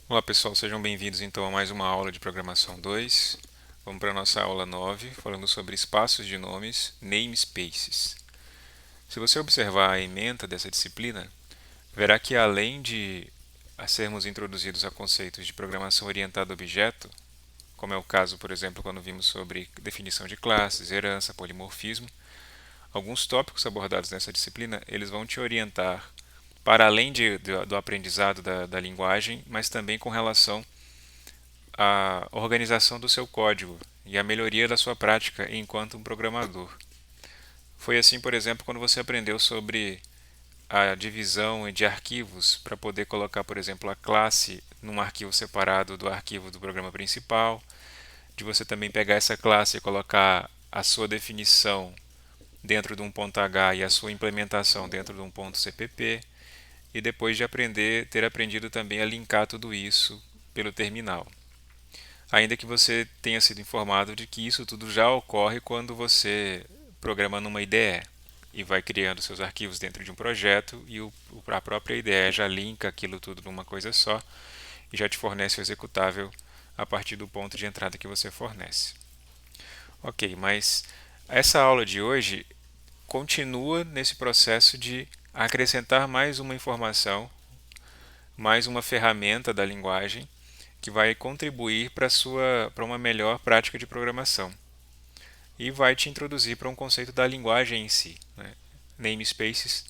Olá pessoal, sejam bem-vindos então a mais uma aula de Programação 2. Vamos para a nossa aula 9, falando sobre espaços de nomes, namespaces. Se você observar a ementa dessa disciplina, verá que além de sermos introduzidos a conceitos de programação orientada a objeto, como é o caso, por exemplo, quando vimos sobre definição de classes, herança, polimorfismo, alguns tópicos abordados nessa disciplina, eles vão te orientar para além do aprendizado da linguagem, mas também com relação a organização do seu código e a melhoria da sua prática enquanto um programador. Foi assim, por exemplo, quando você aprendeu sobre a divisão de arquivos para poder colocar, por exemplo, a classe num arquivo separado do arquivo do programa principal, de você também pegar essa classe e colocar a sua definição dentro de um ponto H e a sua implementação dentro de um ponto CPP, e depois de ter aprendido também a linkar tudo isso pelo terminal. Ainda que você tenha sido informado de que isso tudo já ocorre quando você programa numa IDE e vai criando seus arquivos dentro de um projeto e a própria IDE já linka aquilo tudo numa coisa só e já te fornece o executável a partir do ponto de entrada que você fornece. Ok, mas essa aula de hoje continua nesse processo de acrescentar mais uma informação, mais uma ferramenta da linguagem que vai contribuir para uma melhor prática de programação e vai te introduzir para um conceito da linguagem em si, né? Namespaces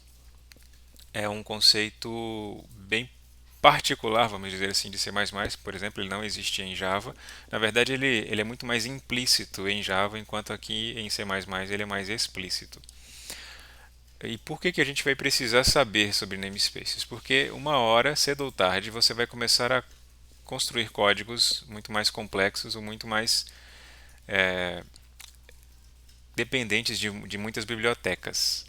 é um conceito bem particular, vamos dizer assim, de C++, por exemplo, ele não existe em Java. Na verdade, ele é muito mais implícito em Java, enquanto aqui em C++ ele é mais explícito. E por que a gente vai precisar saber sobre namespaces? Porque uma hora, cedo ou tarde, você vai começar a construir códigos muito mais complexos ou muito mais é, dependentes de muitas bibliotecas.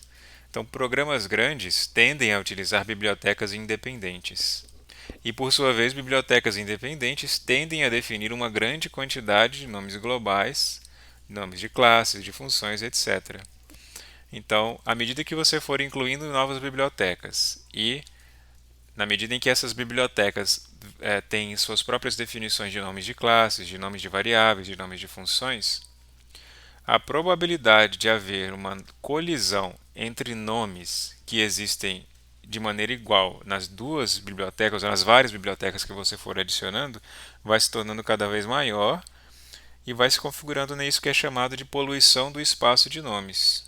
Então, programas grandes tendem a utilizar bibliotecas independentes. E, por sua vez, bibliotecas independentes tendem a definir uma grande quantidade de nomes globais, nomes de classes, de funções, etc. Então, à medida que você for incluindo novas bibliotecas e na medida em que essas bibliotecas têm suas próprias definições de nomes de classes, de nomes de variáveis, de nomes de funções, a probabilidade de haver uma colisão entre nomes que existem de maneira igual nas duas bibliotecas, ou nas várias bibliotecas que você for adicionando, vai se tornando cada vez maior e vai se configurando nisso que é chamado de poluição do espaço de nomes.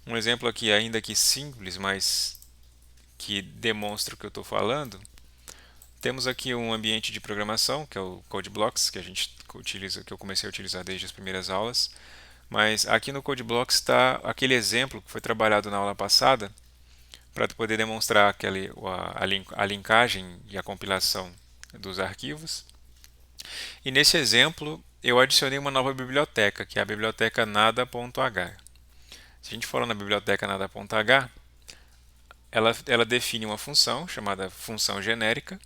Um exemplo aqui, ainda que simples, mas que demonstra o que eu estou falando, temos aqui um ambiente de programação, que é o CodeBlocks, que a gente utiliza, que eu comecei a utilizar desde as primeiras aulas. Mas aqui no CodeBlocks está aquele exemplo que foi trabalhado na aula passada para poder demonstrar a linkagem e a compilação dos arquivos. E nesse exemplo eu adicionei uma nova biblioteca, que é a biblioteca nada.h. Se a gente for na biblioteca nada.h, ela define uma função chamada função genérica.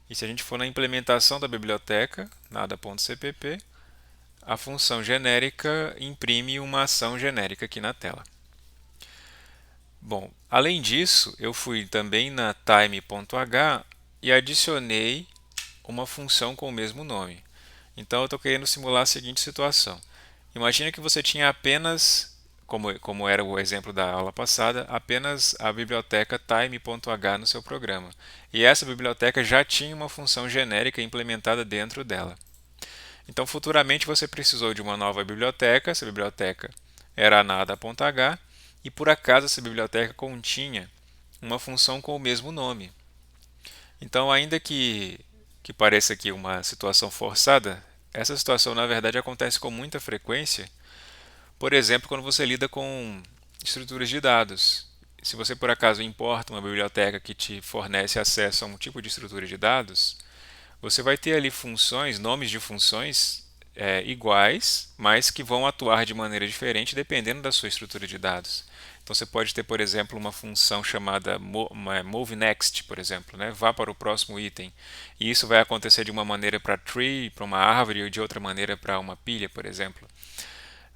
E se a gente for na implementação da biblioteca nada.cpp, a função genérica imprime uma ação genérica aqui na tela. Bom, além disso, eu fui também na time.h e adicionei uma função com o mesmo nome. Então, eu estou querendo simular a seguinte situação. Imagina que você tinha apenas, como era o exemplo da aula passada, apenas a biblioteca time.h no seu programa. E essa biblioteca já tinha uma função genérica implementada dentro dela. Então, futuramente você precisou de uma nova biblioteca, essa biblioteca era a nada.h, e por acaso essa biblioteca continha uma função com o mesmo nome. Então, ainda que pareça aqui uma situação forçada, essa situação na verdade acontece com muita frequência, por exemplo, quando você lida com estruturas de dados. Se você por acaso importa uma biblioteca que te fornece acesso a um tipo de estrutura de dados, você vai ter ali funções, nomes de funções iguais, mas que vão atuar de maneira diferente dependendo da sua estrutura de dados. Então você pode ter, por exemplo, uma função chamada move next, por exemplo, né? Vá para o próximo item. E isso vai acontecer de uma maneira para tree, para uma árvore, ou de outra maneira para uma pilha, por exemplo.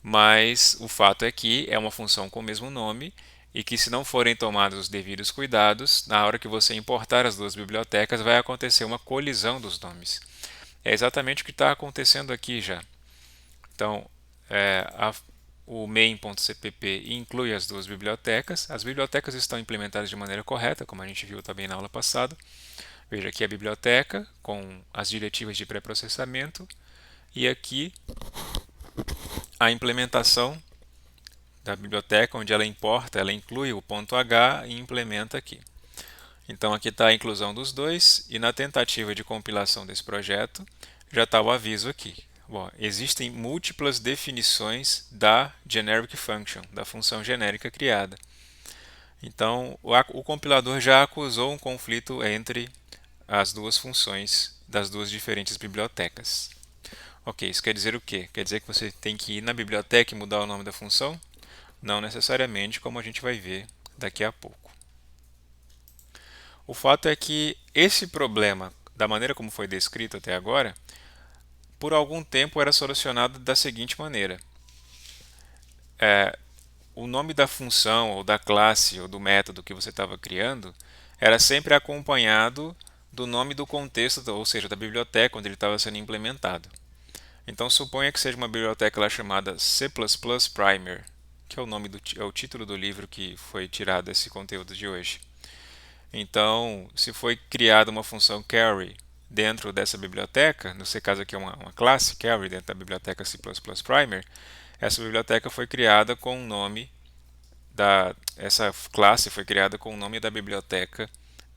Mas o fato é que é uma função com o mesmo nome e que, se não forem tomados os devidos cuidados, na hora que você importar as duas bibliotecas, vai acontecer uma colisão dos nomes. É exatamente o que está acontecendo aqui já. Então, o main.cpp inclui as duas bibliotecas. As bibliotecas estão implementadas de maneira correta, como a gente viu também na aula passada. Veja aqui a biblioteca com as diretivas de pré-processamento e aqui a implementação da biblioteca, onde ela importa, ela inclui o ponto H e implementa aqui. Então aqui está a inclusão dos dois e na tentativa de compilação desse projeto já está o aviso aqui. Bom, existem múltiplas definições da generic function, da função genérica criada. Então o compilador já acusou um conflito entre as duas funções das duas diferentes bibliotecas. Ok, isso quer dizer o quê? Quer dizer que você tem que ir na biblioteca e mudar o nome da função? Não necessariamente, como a gente vai ver daqui a pouco. O fato é que esse problema, da maneira como foi descrito até agora, por algum tempo era solucionado da seguinte maneira. O nome da função, ou da classe, ou do método que você estava criando, era sempre acompanhado do nome do contexto, ou seja, da biblioteca onde ele estava sendo implementado. Então suponha que seja uma biblioteca lá chamada C++ Primer, que é é o título do livro que foi tirado desse conteúdo de hoje. Então, se foi criada uma função carry dentro dessa biblioteca, no seu caso aqui é uma classe carry dentro da biblioteca C++ Primer, essa biblioteca foi criada com o nome essa classe foi criada com o nome da biblioteca,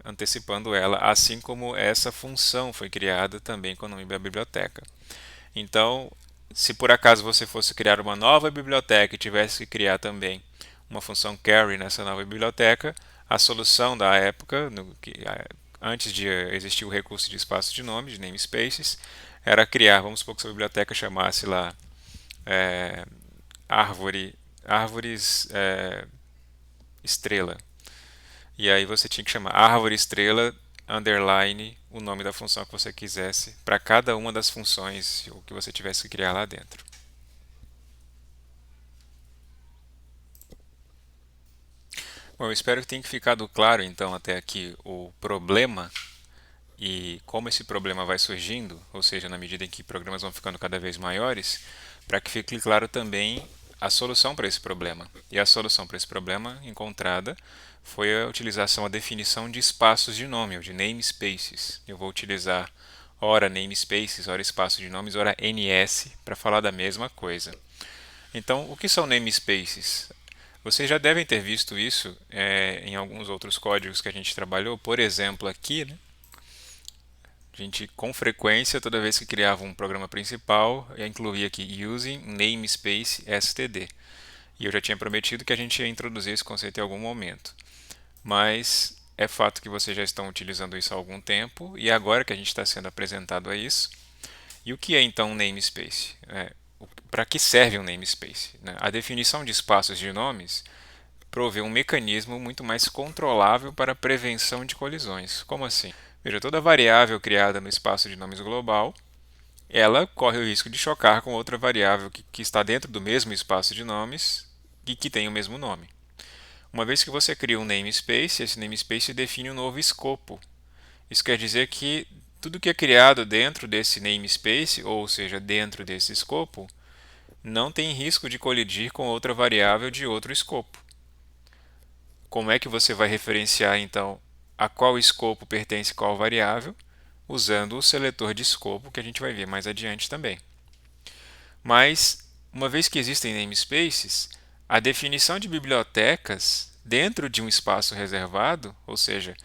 antecipando ela, assim como essa função foi criada também com o nome da biblioteca. Então, se por acaso você fosse criar uma nova biblioteca e tivesse que criar também uma função carry nessa nova biblioteca, a solução da época, antes de existir o recurso de espaço de nome, de namespaces, era criar, vamos supor que sua biblioteca chamasse lá árvores estrela. E aí você tinha que chamar árvore estrela underline o nome da função que você quisesse para cada uma das funções o que você tivesse que criar lá dentro. Bom, eu espero que tenha ficado claro então até aqui o problema e como esse problema vai surgindo, ou seja, na medida em que programas vão ficando cada vez maiores, para que fique claro também a solução para esse problema. E a solução para esse problema encontrada foi a utilização, a definição de espaços de nome, ou de namespaces. Eu vou utilizar ora namespaces, ora espaço de nomes, ora NS, para falar da mesma coisa. Então, o que são namespaces? Vocês já devem ter visto isso em alguns outros códigos que a gente trabalhou. Por exemplo, aqui, né, a gente, com frequência, toda vez que criava um programa principal, incluía aqui using namespace std. E eu já tinha prometido que a gente ia introduzir esse conceito em algum momento. Mas é fato que vocês já estão utilizando isso há algum tempo e agora que a gente está sendo apresentado a isso. E o que é então um namespace? Para que serve um namespace? Né? A definição de espaços de nomes provê um mecanismo muito mais controlável para a prevenção de colisões. Como assim? Veja, toda variável criada no espaço de nomes global, ela corre o risco de chocar com outra variável que está dentro do mesmo espaço de nomes e que tem o mesmo nome. Uma vez que você cria um namespace, esse namespace define um novo escopo. Isso quer dizer que tudo que é criado dentro desse namespace, ou seja, dentro desse escopo, não tem risco de colidir com outra variável de outro escopo. Como é que você vai referenciar, então, a qual escopo pertence qual variável? Usando o seletor de escopo, que a gente vai ver mais adiante também. Mas, uma vez que existem namespaces, a definição de bibliotecas dentro de um espaço reservado, ou seja,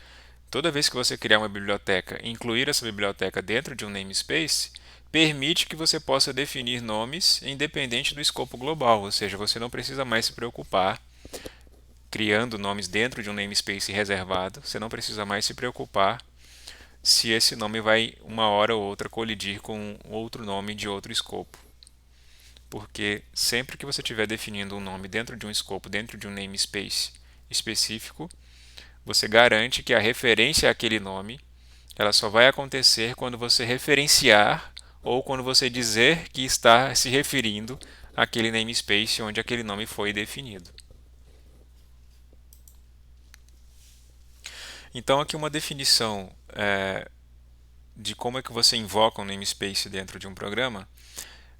toda vez que você criar uma biblioteca e incluir essa biblioteca dentro de um namespace, permite que você possa definir nomes independente do escopo global, ou seja, você não precisa mais se preocupar criando nomes dentro de um namespace reservado, você não precisa mais se preocupar se esse nome vai uma hora ou outra colidir com outro nome de outro escopo. Porque sempre que você estiver definindo um nome dentro de um escopo, dentro de um namespace específico, você garante que a referência àquele nome ela só vai acontecer quando você referenciar ou quando você dizer que está se referindo àquele namespace onde aquele nome foi definido. Então aqui uma definição de como é que você invoca um namespace dentro de um programa.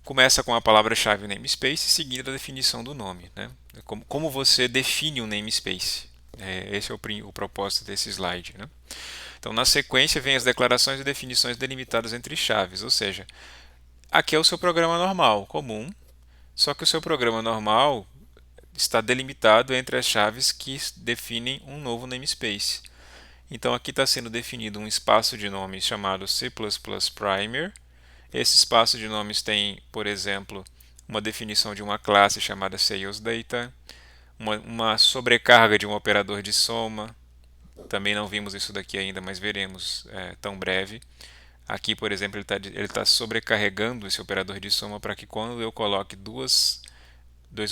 Começa com a palavra-chave namespace, seguindo a definição do nome, né? Como você define um namespace. Esse é o propósito desse slide, né? Então, na sequência, vem as declarações e definições delimitadas entre chaves, ou seja, aqui é o seu programa normal, comum, só que o seu programa normal está delimitado entre as chaves que definem um novo namespace. Então, aqui está sendo definido um espaço de nomes chamado C++ Primer. Esse espaço de nomes tem, por exemplo, uma definição de uma classe chamada SalesData, uma sobrecarga de um operador de soma. Também não vimos isso daqui ainda, mas veremos tão breve. Aqui, por exemplo, ele tá sobrecarregando esse operador de soma para que quando eu coloque dois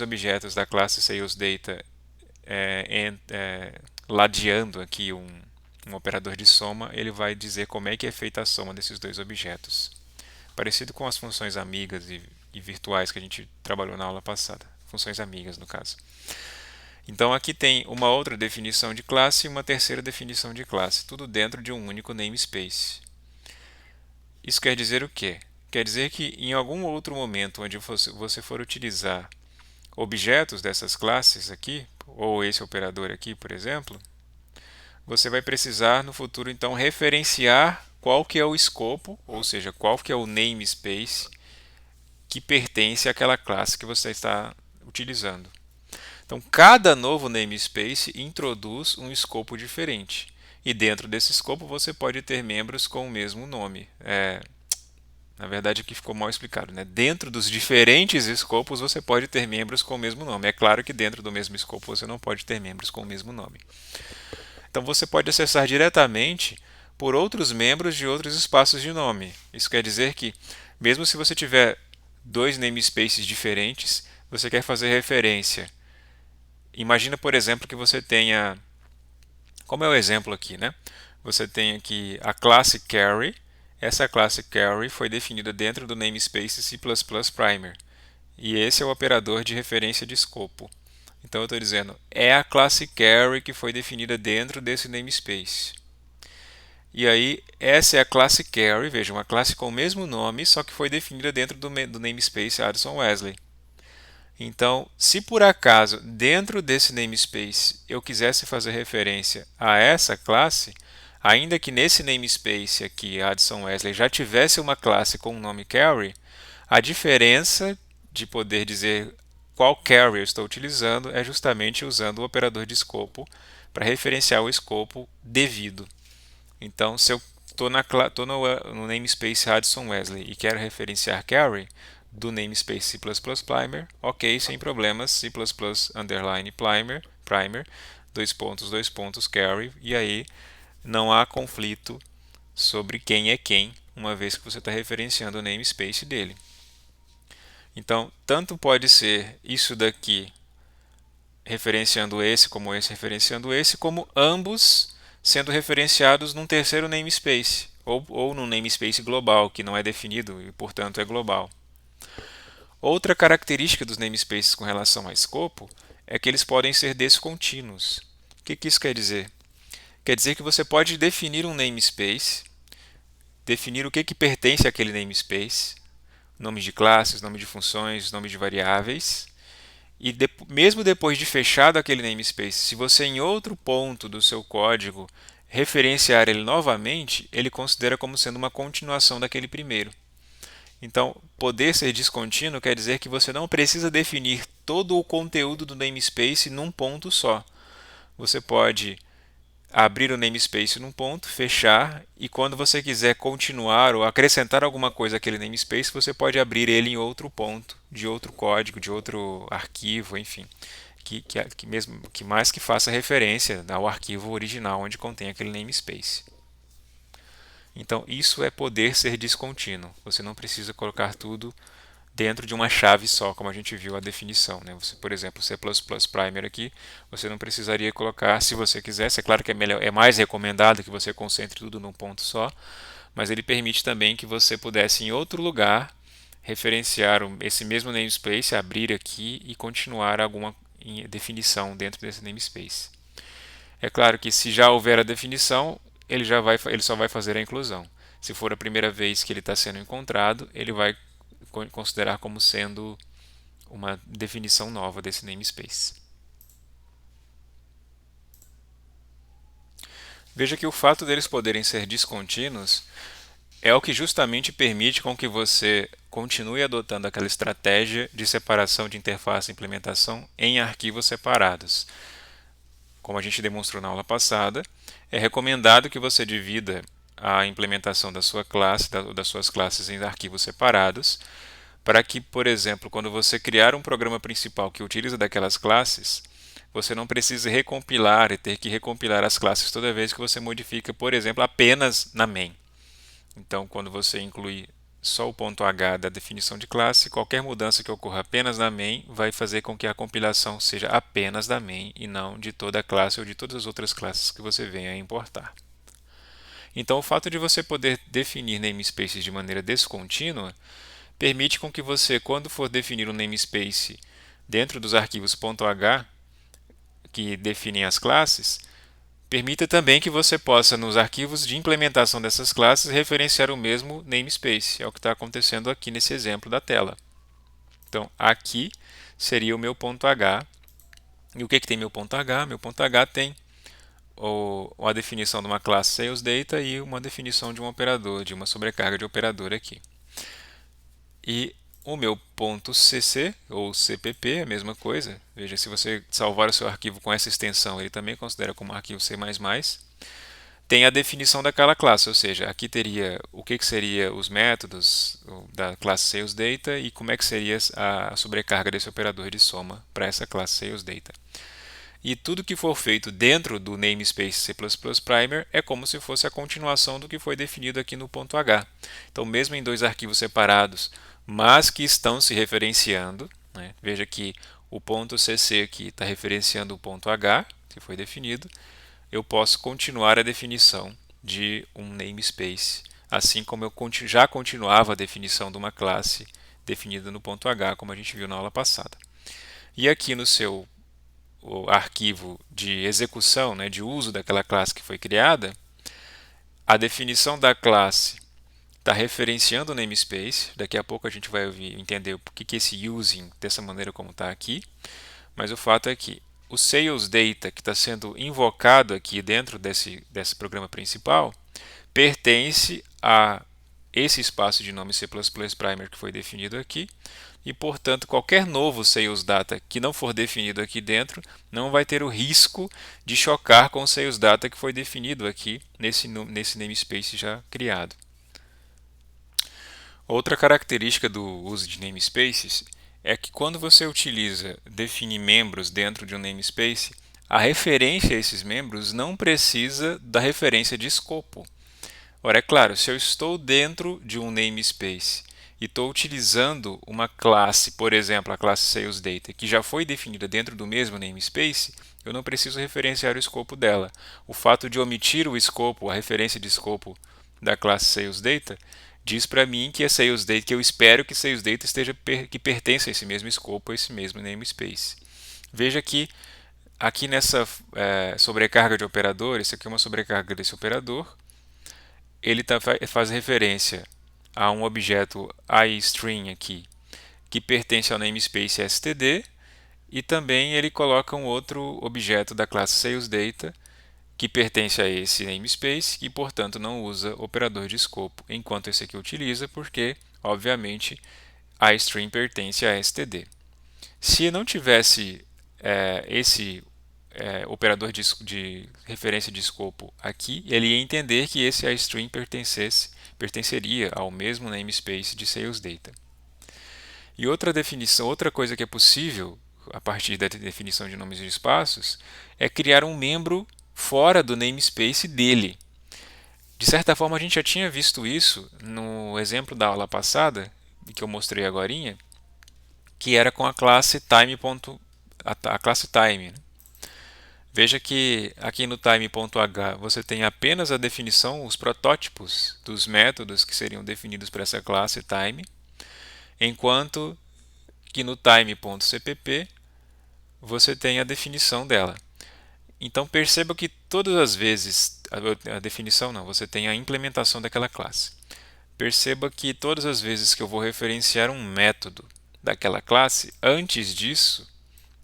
objetos da classe SalesData ladeando aqui um operador de soma, ele vai dizer como é que é feita a soma desses dois objetos. Parecido com as funções amigas e virtuais que a gente trabalhou na aula passada. Funções amigas, no caso. Então aqui tem uma outra definição de classe e uma terceira definição de classe, tudo dentro de um único namespace. Isso quer dizer o quê? Quer dizer que em algum outro momento onde você for utilizar objetos dessas classes aqui, ou esse operador aqui, por exemplo, você vai precisar no futuro então referenciar qual que é o escopo, ou seja, qual que é o namespace que pertence àquela classe que você está utilizando. Então, cada novo namespace introduz um escopo diferente. E dentro desse escopo você pode ter membros com o mesmo nome. Na verdade, aqui ficou mal explicado, né? Dentro dos diferentes escopos você pode ter membros com o mesmo nome. É claro que dentro do mesmo escopo você não pode ter membros com o mesmo nome. Então você pode acessar diretamente por outros membros de outros espaços de nome. Isso quer dizer que, mesmo se você tiver dois namespaces diferentes, você quer fazer referência. Imagina, por exemplo, que você tenha, como é o exemplo aqui, né? Você tem aqui a classe Carry. Essa classe Carry foi definida dentro do namespace C++ Primer. E esse é o operador de referência de escopo. Então eu estou dizendo, é a classe Carry que foi definida dentro desse namespace. E aí, essa é a classe Carry, veja, uma classe com o mesmo nome, só que foi definida dentro do namespace Addison Wesley. Então, se por acaso, dentro desse namespace, eu quisesse fazer referência a essa classe, ainda que nesse namespace aqui, Addison Wesley, já tivesse uma classe com o nome Carry, a diferença de poder dizer qual carry eu estou utilizando é justamente usando o operador de escopo para referenciar o escopo devido. Então, se eu estou no namespace Addison Wesley e quero referenciar carry do namespace C++ Primer, ok, sem problemas, C++ underline primer, dois pontos, carry, e aí não há conflito sobre quem é quem, uma vez que você está referenciando o namespace dele. Então, tanto pode ser isso daqui referenciando esse, como ambos sendo referenciados num terceiro namespace, ou num namespace global, que não é definido e, portanto, é global. Outra característica dos namespaces com relação a escopo é que eles podem ser descontínuos. O que isso quer dizer? Quer dizer que você pode definir um namespace, definir o que pertence àquele namespace, nome de classes, nome de funções, nome de variáveis, e mesmo depois de fechado aquele namespace, se você em outro ponto do seu código referenciar ele novamente, ele considera como sendo uma continuação daquele primeiro. Então, poder ser descontínuo quer dizer que você não precisa definir todo o conteúdo do namespace num ponto só. Você pode abrir o namespace num ponto, fechar, e quando você quiser continuar ou acrescentar alguma coisa àquele namespace, você pode abrir ele em outro ponto, de outro código, de outro arquivo, enfim, que mais que faça referência ao arquivo original onde contém aquele namespace. Então, isso é poder ser descontínuo. Você não precisa colocar tudo dentro de uma chave só, como a gente viu a definição, né? Você, por exemplo, C++ Primer aqui, você não precisaria colocar, se você quisesse, é claro que é mais recomendado que você concentre tudo num ponto só, mas ele permite também que você pudesse em outro lugar referenciar esse mesmo namespace, abrir aqui e continuar alguma definição dentro desse namespace. É claro que se já houver a definição, ele só vai fazer a inclusão. Se for a primeira vez que ele está sendo encontrado, ele vai considerar como sendo uma definição nova desse namespace. Veja que o fato deles poderem ser descontínuos é o que justamente permite com que você continue adotando aquela estratégia de separação de interface e implementação em arquivos separados. Como a gente demonstrou na aula passada, é recomendado que você divida a implementação da sua classe, das suas classes em arquivos separados, para que, por exemplo, quando você criar um programa principal que utiliza daquelas classes, você não precise recompilar e ter que recompilar as classes toda vez que você modifica, por exemplo, apenas na main. Então, quando você inclui só o ponto H da definição de classe, qualquer mudança que ocorra apenas na main vai fazer com que a compilação seja apenas da main e não de toda a classe ou de todas as outras classes que você venha a importar. Então, o fato de você poder definir namespaces de maneira descontínua permite com que você, quando for definir um namespace dentro dos arquivos .h que definem as classes, permita também que você possa, nos arquivos de implementação dessas classes, referenciar o mesmo namespace. É o que está acontecendo aqui nesse exemplo da tela. Então, aqui seria o meu ponto H. E o que tem meu ponto H? Meu ponto H tem a definição de uma classe SalesData e uma definição de um operador, de uma sobrecarga de operador aqui. E o meu ponto .cc ou CPP é a mesma coisa. Veja, se você salvar o seu arquivo com essa extensão, ele também considera como arquivo C++. Tem a definição daquela classe, ou seja, aqui teria o que seria os métodos da classe SalesData e como é que seria a sobrecarga desse operador de soma para essa classe SalesData. E tudo que for feito dentro do namespace C++ Primer é como se fosse a continuação do que foi definido aqui no ponto H. Então, mesmo em dois arquivos separados, mas que estão se referenciando, né? Veja que o ponto CC aqui está referenciando o ponto H, que foi definido, eu posso continuar a definição de um namespace, assim como eu já continuava a definição de uma classe definida no ponto H, como a gente viu na aula passada. E aqui no seu arquivo de execução, né, de uso daquela classe que foi criada, a definição da classe está referenciando o namespace. Daqui a pouco a gente vai entender o que é esse using dessa maneira como está aqui. Mas o fato é que o SalesData que está sendo invocado aqui dentro desse programa principal pertence a esse espaço de nome C++ Primer que foi definido aqui e, portanto, qualquer novo SalesData que não for definido aqui dentro não vai ter o risco de chocar com o SalesData que foi definido aqui nesse namespace já criado. Outra característica do uso de namespaces é que quando você utiliza definir membros dentro de um namespace, a referência a esses membros não precisa da referência de escopo. Ora, é claro, se eu estou dentro de um namespace e estou utilizando uma classe, por exemplo, a classe SalesData, que já foi definida dentro do mesmo namespace, eu não preciso referenciar o escopo dela. O fato de omitir o escopo, a referência de escopo da classe SalesData, diz para mim que é SalesData, que eu espero que SalesData que pertença a esse mesmo escopo, a esse mesmo namespace. Veja que aqui nessa sobrecarga de operador, isso aqui é uma sobrecarga desse operador, ele faz referência a um objeto iString aqui, que pertence ao namespace std, e também ele coloca um outro objeto da classe SalesData, que pertence a esse namespace e, portanto, não usa operador de escopo, enquanto esse aqui utiliza, porque, obviamente, a string pertence a std. Se não tivesse esse operador de referência de escopo aqui, ele ia entender que esse string pertenceria ao mesmo namespace de SalesData. E outra coisa que é possível a partir da definição de nomes de espaços é criar um membro fora do namespace dele. De certa forma, a gente já tinha visto isso no exemplo da aula passada, que eu mostrei agorinha, que era com a classe time. A classe time. Veja que aqui no time.h você tem apenas a definição, os protótipos dos métodos que seriam definidos para essa classe time, enquanto que no time.cpp você tem a definição dela. Então perceba que todas as vezes, a definição não, você tem a implementação daquela classe. Perceba que todas as vezes que eu vou referenciar um método daquela classe, antes disso,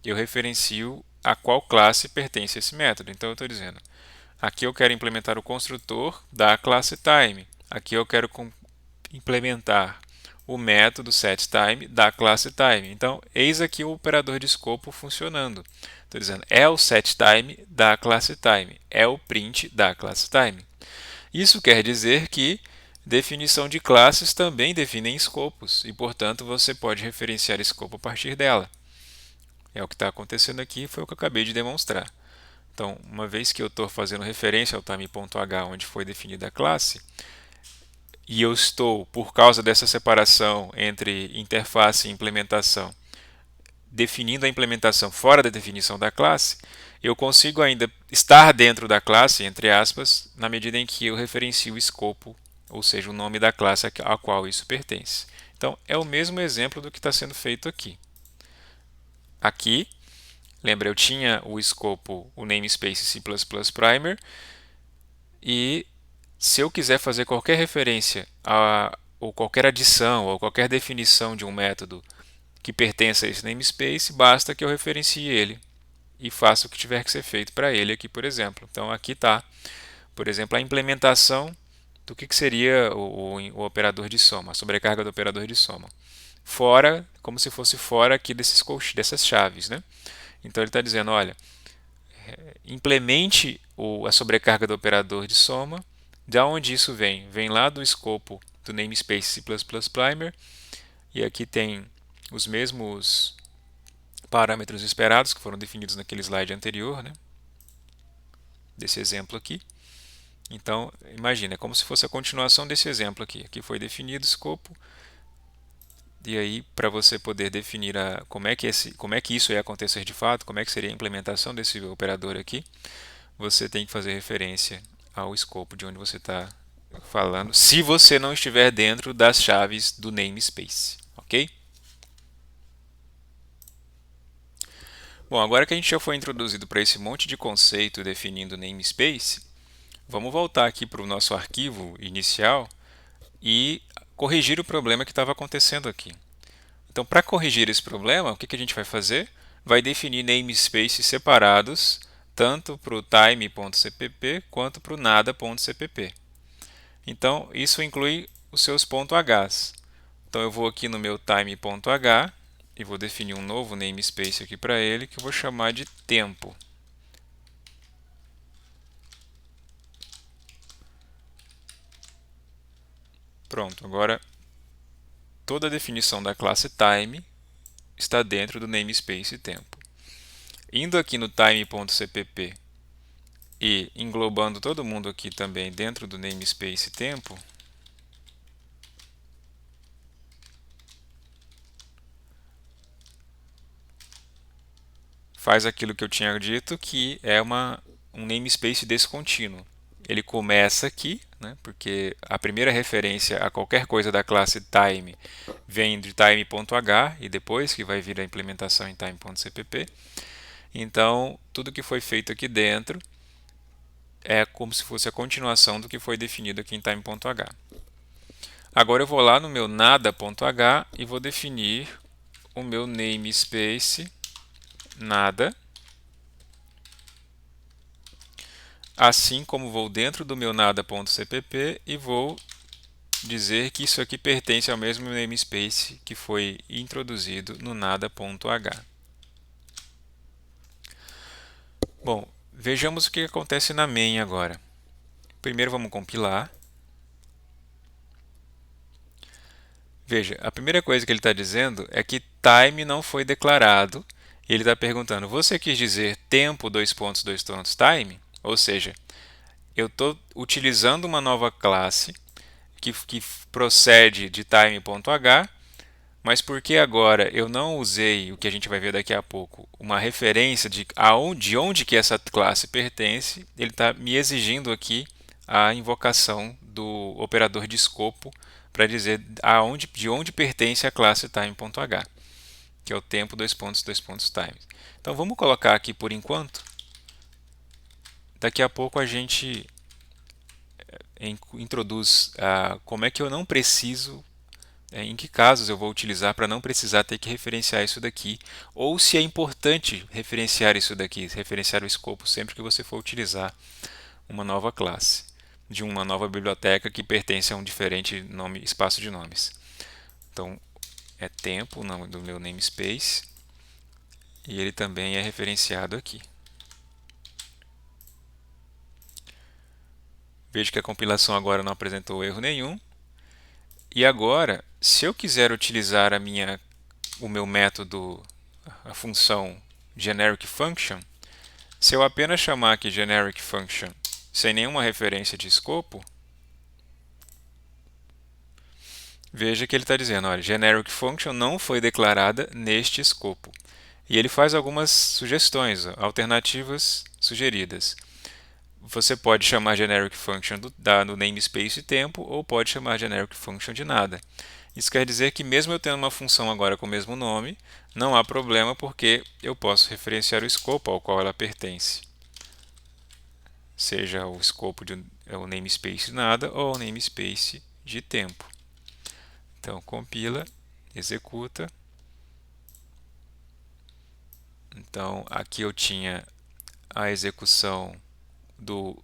eu referencio a qual classe pertence esse método. Então eu estou dizendo, aqui eu quero implementar o construtor da classe time. Aqui eu quero implementar o método setTime da classe time. Então, eis aqui o operador de escopo funcionando. Estou dizendo, é o setTime da classe time, é o print da classe time. Isso quer dizer que definição de classes também definem escopos e, portanto, você pode referenciar escopo a partir dela. É o que está acontecendo aqui, foi o que eu acabei de demonstrar. Então, uma vez que eu estou fazendo referência ao time.h, onde foi definida a classe, e eu estou, por causa dessa separação entre interface e implementação, definindo a implementação fora da definição da classe, eu consigo ainda estar dentro da classe, entre aspas, na medida em que eu referencio o escopo, ou seja, o nome da classe a qual isso pertence. Então, é o mesmo exemplo do que está sendo feito aqui. Aqui, lembra, eu tinha o escopo, o namespace C++ Primer, e se eu quiser fazer qualquer referência ou qualquer adição ou qualquer definição de um método que pertença a esse namespace, basta que eu referencie ele e faça o que tiver que ser feito para ele aqui, por exemplo. Então aqui está, por exemplo, a implementação do que seria o operador de soma, a sobrecarga do operador de soma. Fora, como se fosse fora aqui dessas chaves, né? Então ele está dizendo, olha, implemente a sobrecarga do operador de soma. De onde isso vem? Vem lá do escopo do namespace C++ Primer, e aqui tem os mesmos parâmetros esperados que foram definidos naquele slide anterior, né? Desse exemplo aqui. Então, imagina, é como se fosse a continuação desse exemplo aqui. Aqui foi definido o escopo, e aí para você poder definir como é que isso ia acontecer de fato, como é que seria a implementação desse operador aqui, você tem que fazer referência ao escopo de onde você está falando, se você não estiver dentro das chaves do namespace, ok? Bom, agora que a gente já foi introduzido para esse monte de conceito definindo namespace, vamos voltar aqui para o nosso arquivo inicial e corrigir o problema que estava acontecendo aqui. Então, para corrigir esse problema, o que a gente vai fazer? Vai definir namespaces separados, tanto para o time.cpp quanto para o nada.cpp. Então, isso inclui os seus .hs. Então, eu vou aqui no meu time.h e vou definir um novo namespace aqui para ele, que eu vou chamar de tempo. Pronto, agora toda a definição da classe time está dentro do namespace tempo. Indo aqui no time.cpp e englobando todo mundo aqui também dentro do namespace tempo, faz aquilo que eu tinha dito, que é um namespace descontínuo. Ele começa aqui, né, porque a primeira referência a qualquer coisa da classe time vem de time.h e depois que vai vir a implementação em time.cpp. Então, tudo que foi feito aqui dentro é como se fosse a continuação do que foi definido aqui em time.h. Agora eu vou lá no meu nada.h e vou definir o meu namespace nada, assim como vou dentro do meu nada.cpp e vou dizer que isso aqui pertence ao mesmo namespace que foi introduzido no nada.h. Bom, vejamos o que acontece na main agora. Primeiro vamos compilar. Veja, a primeira coisa que ele está dizendo é que time não foi declarado. Ele está perguntando, você quis dizer tempo, dois pontos, time? Ou seja, eu estou utilizando uma nova classe que procede de time.h, mas porque agora eu não usei, o que a gente vai ver daqui a pouco, uma referência de onde que essa classe pertence, ele está me exigindo aqui a invocação do operador de escopo para dizer de onde pertence a classe time.h, que é o tempo, dois pontos, time. Então vamos colocar aqui por enquanto daqui a pouco a gente introduz como é que eu não preciso, em que casos eu vou utilizar para não precisar ter que referenciar isso daqui, ou se é importante referenciar isso daqui, referenciar o escopo sempre que você for utilizar uma nova classe, de uma nova biblioteca que pertence a um diferente espaço de nomes. Então, é tempo, o nome do meu namespace, e ele também é referenciado aqui. Vejo que a compilação agora não apresentou erro nenhum. E agora, se eu quiser utilizar o meu método, a função generic function, se eu apenas chamar aqui generic function sem nenhuma referência de escopo, veja que ele está dizendo, olha, generic function não foi declarada neste escopo. E ele faz algumas sugestões, alternativas sugeridas. Você pode chamar generic function do namespace tempo ou pode chamar generic function de nada. Isso quer dizer que mesmo eu tendo uma função agora com o mesmo nome, não há problema porque eu posso referenciar o escopo ao qual ela pertence. Seja o escopo o namespace de nada ou o namespace de tempo. Então compila, executa. Então aqui eu tinha a execução do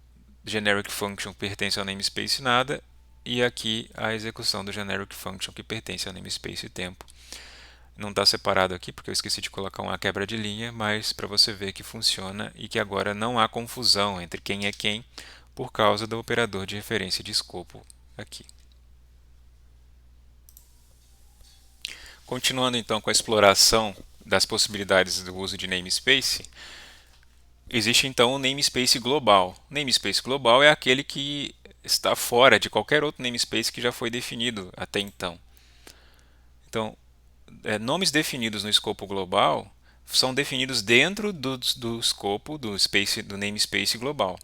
generic function que pertence ao namespace nada e aqui a execução do generic function que pertence ao namespace tempo. Não está separado aqui porque eu esqueci de colocar uma quebra de linha, mas para você ver que funciona e que agora não há confusão entre quem é quem por causa do operador de referência de escopo aqui. Continuando então com a exploração das possibilidades do uso de namespace, existe então o namespace global. O namespace global é aquele que está fora de qualquer outro namespace que já foi definido até então. Então, nomes definidos no escopo global são definidos dentro do escopo do namespace global.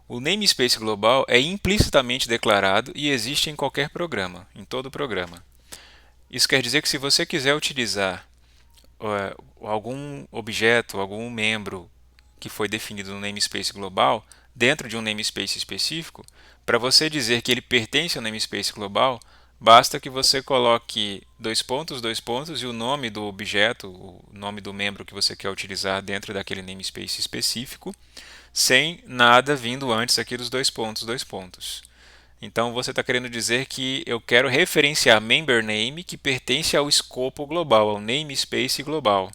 O namespace global é implicitamente declarado e existe em qualquer programa, em todo programa. Isso quer dizer que se você quiser utilizar algum objeto, algum membro que foi definido no namespace global dentro de um namespace específico, para você dizer que ele pertence ao namespace global, basta que você coloque dois pontos e o nome do objeto, o nome do membro que você quer utilizar dentro daquele namespace específico, sem nada vindo antes aqui dos dois pontos. Então você está querendo dizer que eu quero referenciar member name que pertence ao escopo global, ao namespace global.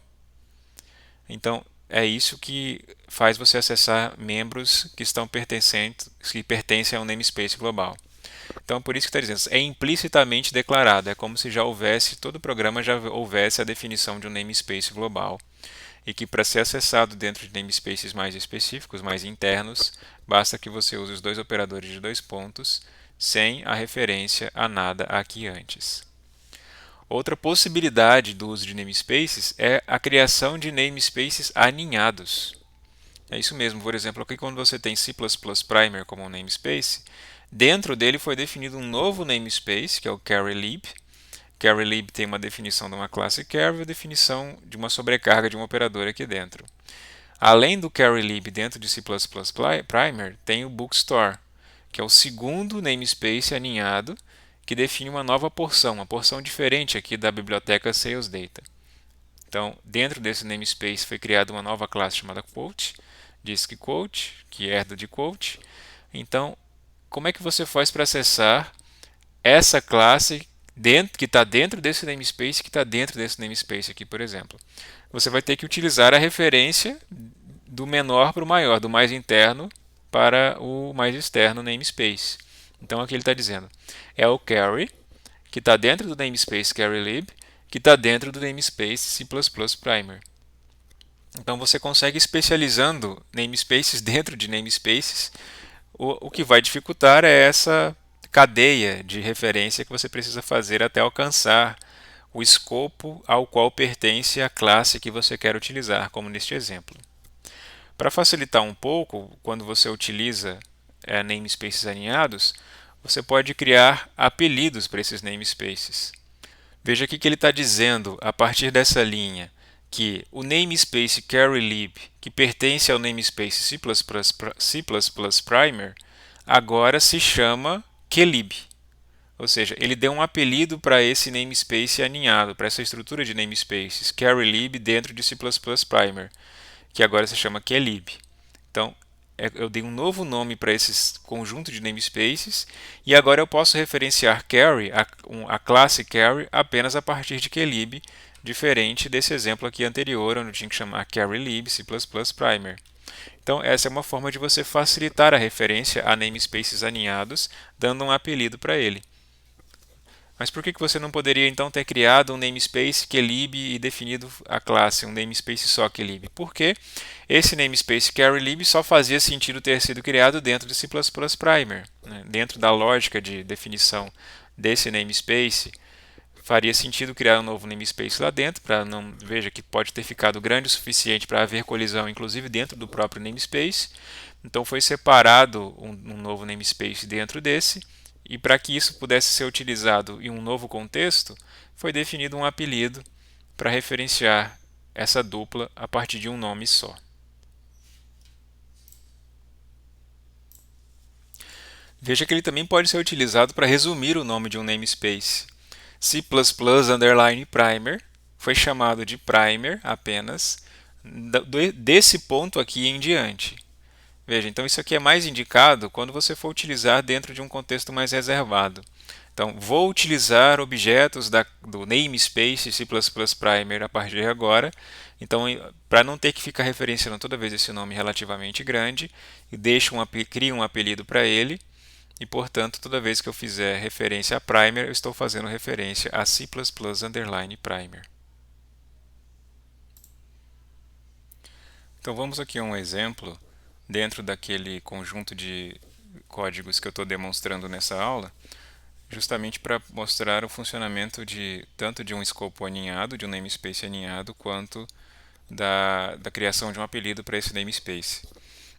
Então é isso que faz você acessar membros que pertencem ao namespace global. Então por isso que está dizendo, é implicitamente declarado, é como se já houvesse, todo programa já houvesse a definição de um namespace global. E que para ser acessado dentro de namespaces mais específicos, mais internos, basta que você use os dois operadores de dois pontos, sem a referência a nada aqui antes. Outra possibilidade do uso de namespaces é a criação de namespaces aninhados. É isso mesmo, por exemplo, aqui quando você tem C++ Primer como um namespace, dentro dele foi definido um novo namespace, que é o carryLib. CarryLib tem uma definição de uma classe carry e a definição de uma sobrecarga de um operador aqui dentro. Além do carryLib dentro de C++ Primer, tem o bookstore, que é o segundo namespace aninhado que define uma nova porção, uma porção diferente aqui da biblioteca SalesData. Então, dentro desse namespace foi criada uma nova classe chamada quote, diskQuote, que herda de quote. Então, como é que você faz para acessar essa classe que está dentro desse namespace, que está dentro desse namespace aqui, por exemplo? Você vai ter que utilizar a referência do menor para o maior, do mais interno para o mais externo namespace. Então aqui ele está dizendo, é o carry, que está dentro do namespace carryLib, que está dentro do namespace C++ Primer. Então você consegue especializando namespaces dentro de namespaces. O que vai dificultar é essa cadeia de referência que você precisa fazer até alcançar o escopo ao qual pertence a classe que você quer utilizar, como neste exemplo. Para facilitar um pouco, quando você utiliza namespaces aninhados, você pode criar apelidos para esses namespaces. Veja aqui que ele está dizendo, a partir dessa linha, que o namespace carrylib, que pertence ao namespace C++Primer, agora se chama QLib. Ou seja, ele deu um apelido para esse namespace aninhado, para essa estrutura de namespaces, carrylib dentro de C++Primer, que agora se chama QLib. Então, eu dei um novo nome para esse conjunto de namespaces e agora eu posso referenciar carry, a classe carry, apenas a partir de QLib, diferente desse exemplo aqui anterior, onde eu tinha que chamar carrylib C++Primer. Então, essa é uma forma de você facilitar a referência a namespaces aninhados, dando um apelido para ele. Mas por que você não poderia então ter criado um namespace QLib e definido a classe, um namespace só QLib? Porque esse namespace carrylib só fazia sentido ter sido criado dentro de C++Primer, né? Dentro da lógica de definição desse namespace, faria sentido criar um novo namespace lá dentro, para não veja que pode ter ficado grande o suficiente para haver colisão, inclusive dentro do próprio namespace. Então foi separado um novo namespace dentro desse, e para que isso pudesse ser utilizado em um novo contexto, foi definido um apelido para referenciar essa dupla a partir de um nome só. Veja que ele também pode ser utilizado para resumir o nome de um namespace. C++_primer foi chamado de primer apenas desse ponto aqui em diante. Veja, então isso aqui é mais indicado quando você for utilizar dentro de um contexto mais reservado. Então, vou utilizar objetos do namespace C++Primer a partir de agora. Então, para não ter que ficar referenciando toda vez esse nome relativamente grande, crio um apelido para ele. E, portanto, toda vez que eu fizer referência a primer, eu estou fazendo referência a C++_primer. Então, vamos aqui a um exemplo dentro daquele conjunto de códigos que eu estou demonstrando nessa aula, justamente para mostrar o funcionamento tanto de um escopo aninhado, de um namespace aninhado, quanto da criação de um apelido para esse namespace.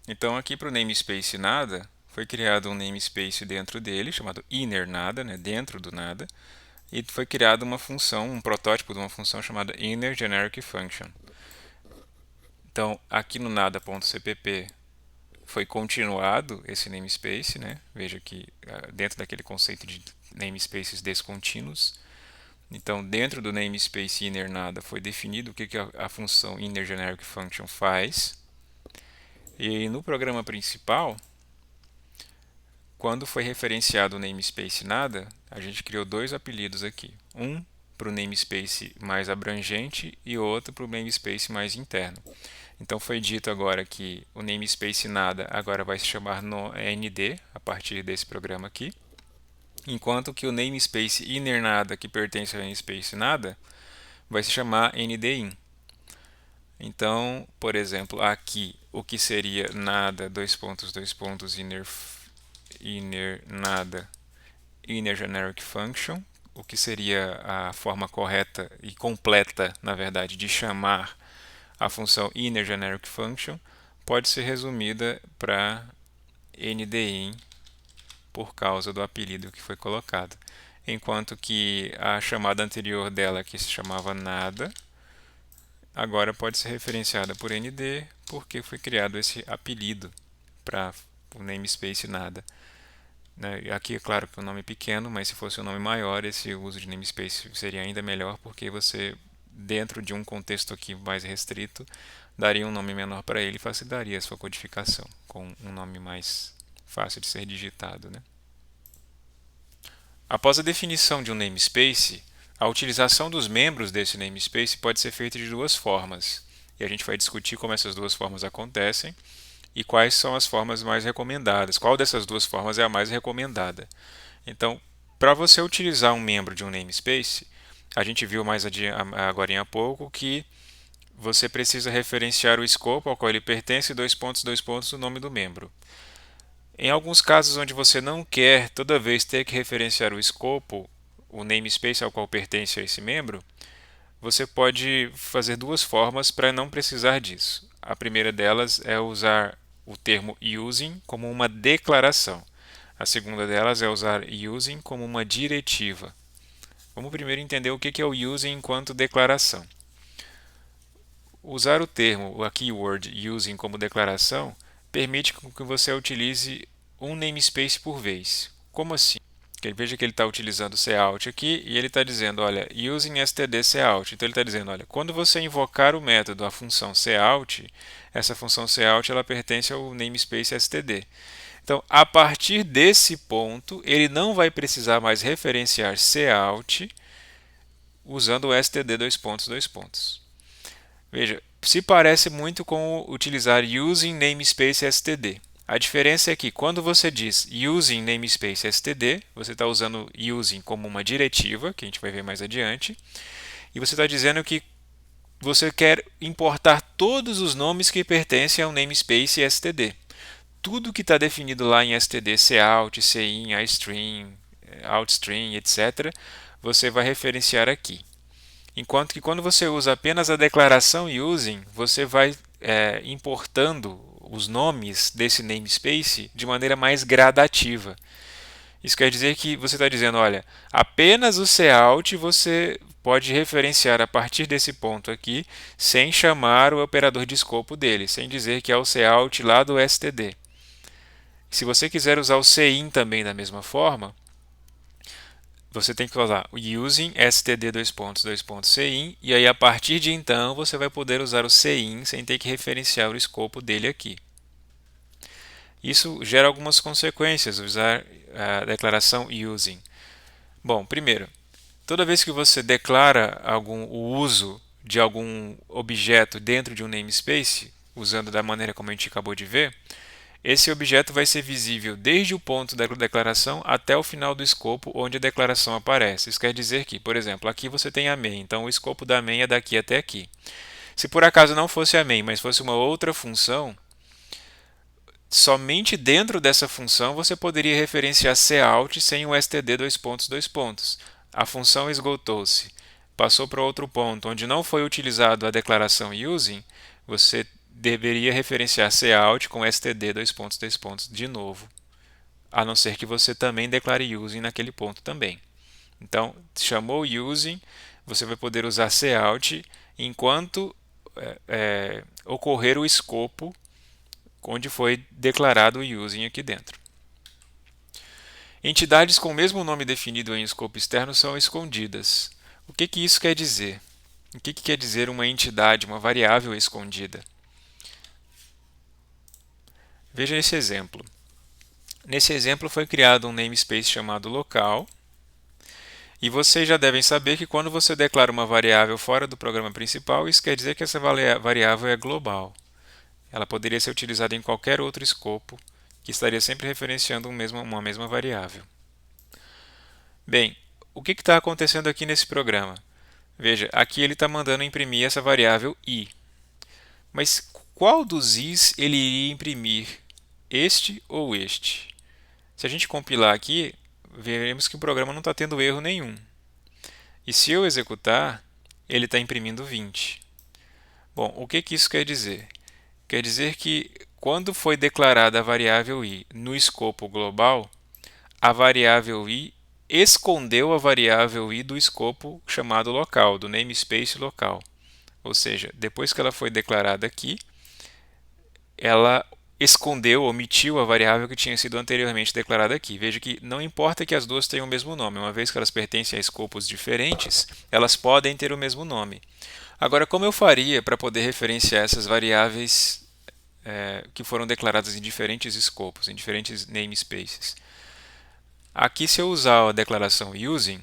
Então, aqui para o namespace nada, foi criado um namespace dentro dele, chamado inner nada, né, dentro do nada, e foi criada uma função, um protótipo de uma função chamada inner generic function. Então, aqui no nada.cpp foi continuado esse namespace, né? Veja que dentro daquele conceito de namespaces descontínuos. Então, dentro do namespace inner nada foi definido o que a função inner generic function faz. E no programa principal, quando foi referenciado o namespace nada, a gente criou dois apelidos aqui. Um para o namespace mais abrangente e outro para o namespace mais interno. Então foi dito agora que o namespace nada agora vai se chamar ND a partir desse programa aqui, enquanto que o namespace inner nada, que pertence ao namespace nada, vai se chamar NDIN. Então, por exemplo, aqui o que seria nada inner nada inner generic function, o que seria a forma correta e completa, na verdade, de chamar a função inner generic function, pode ser resumida para NDIN por causa do apelido que foi colocado. Enquanto que a chamada anterior dela, que se chamava nada, agora pode ser referenciada por ND porque foi criado esse apelido para o namespace nada. Aqui é claro que é um nome pequeno, mas se fosse um nome maior, esse uso de namespace seria ainda melhor, porque você, dentro de um contexto aqui mais restrito, daria um nome menor para ele e facilitaria a sua codificação, com um nome mais fácil de ser digitado, né? Após a definição de um namespace, a utilização dos membros desse namespace pode ser feita de duas formas, e a gente vai discutir como essas duas formas acontecem e quais são as formas mais recomendadas. Qual dessas duas formas é a mais recomendada? Então, para você utilizar um membro de um namespace, a gente viu agora há pouco que você precisa referenciar o escopo ao qual ele pertence, dois pontos, o nome do membro. Em alguns casos onde você não quer toda vez ter que referenciar o escopo, o namespace ao qual pertence esse membro, você pode fazer duas formas para não precisar disso. A primeira delas é usar o termo using como uma declaração. A segunda delas é usar using como uma diretiva. Vamos primeiro entender o que é o using enquanto declaração. Usar o termo, a keyword using como declaração, permite que você utilize um namespace por vez. Como assim? Veja que ele está utilizando cout aqui e ele está dizendo, olha, using std cout. Então ele está dizendo, olha, quando você invocar o método, a função cout, essa função cout ela pertence ao namespace std. Então, a partir desse ponto, ele não vai precisar mais referenciar cout usando o std dois pontos, dois pontos. Veja, se parece muito com utilizar using namespace std. A diferença é que quando você diz using namespace std, você está usando using como uma diretiva, que a gente vai ver mais adiante, e você está dizendo que você quer importar todos os nomes que pertencem ao namespace std. Tudo que está definido lá em std, cout, cin, istream, outstream, etc., você vai referenciar aqui. Enquanto que quando você usa apenas a declaração using, você vai importando os nomes desse namespace de maneira mais gradativa. Isso quer dizer que você está dizendo, olha, apenas o cout você pode referenciar a partir desse ponto aqui, sem chamar o operador de escopo dele, sem dizer que é o cout lá do std. Se você quiser usar o cin também da mesma forma, você tem que usar o using std dois pontos cin e aí a partir de então você vai poder usar o cin sem ter que referenciar o escopo dele aqui. Isso gera algumas consequências usar a declaração using. Bom, primeiro, toda vez que você declara o uso de algum objeto dentro de um namespace, usando da maneira como a gente acabou de ver, esse objeto vai ser visível desde o ponto da declaração até o final do escopo onde a declaração aparece. Isso quer dizer que, por exemplo, aqui você tem a main, então o escopo da main é daqui até aqui. Se por acaso não fosse a main, mas fosse uma outra função, somente dentro dessa função você poderia referenciar cout sem o std dois pontos, dois pontos. A função esgotou-se, passou para outro ponto onde não foi utilizado a declaração using, você deveria referenciar cout com std dois pontos, dois pontos de novo, a não ser que você também declare using naquele ponto também. Então, chamou using, você vai poder usar cout enquanto ocorrer o escopo onde foi declarado o using aqui dentro. Entidades com o mesmo nome definido em escopo externo são escondidas. O que isso quer dizer? O que quer dizer uma entidade, uma variável escondida? Veja esse exemplo. Nesse exemplo foi criado um namespace chamado local, e vocês já devem saber que quando você declara uma variável fora do programa principal, isso quer dizer que essa variável é global. Ela poderia ser utilizada em qualquer outro escopo, que estaria sempre referenciando uma mesma variável. Bem, o que está acontecendo aqui nesse programa? Veja, aqui ele está mandando imprimir essa variável i. Mas qual dos i's ele iria imprimir? Este ou este? Se a gente compilar aqui, veremos que o programa não está tendo erro nenhum. E se eu executar, ele está imprimindo 20. Bom, o que isso quer dizer? Quer dizer que quando foi declarada a variável i no escopo global, a variável i escondeu a variável i do escopo chamado local, do namespace local. Ou seja, depois que ela foi declarada aqui, ela escondeu, omitiu a variável que tinha sido anteriormente declarada aqui. Veja que não importa que as duas tenham o mesmo nome, uma vez que elas pertencem a escopos diferentes, elas podem ter o mesmo nome. Agora, como eu faria para poder referenciar essas variáveis que foram declaradas em diferentes escopos, em diferentes namespaces? Aqui, se eu usar a declaração using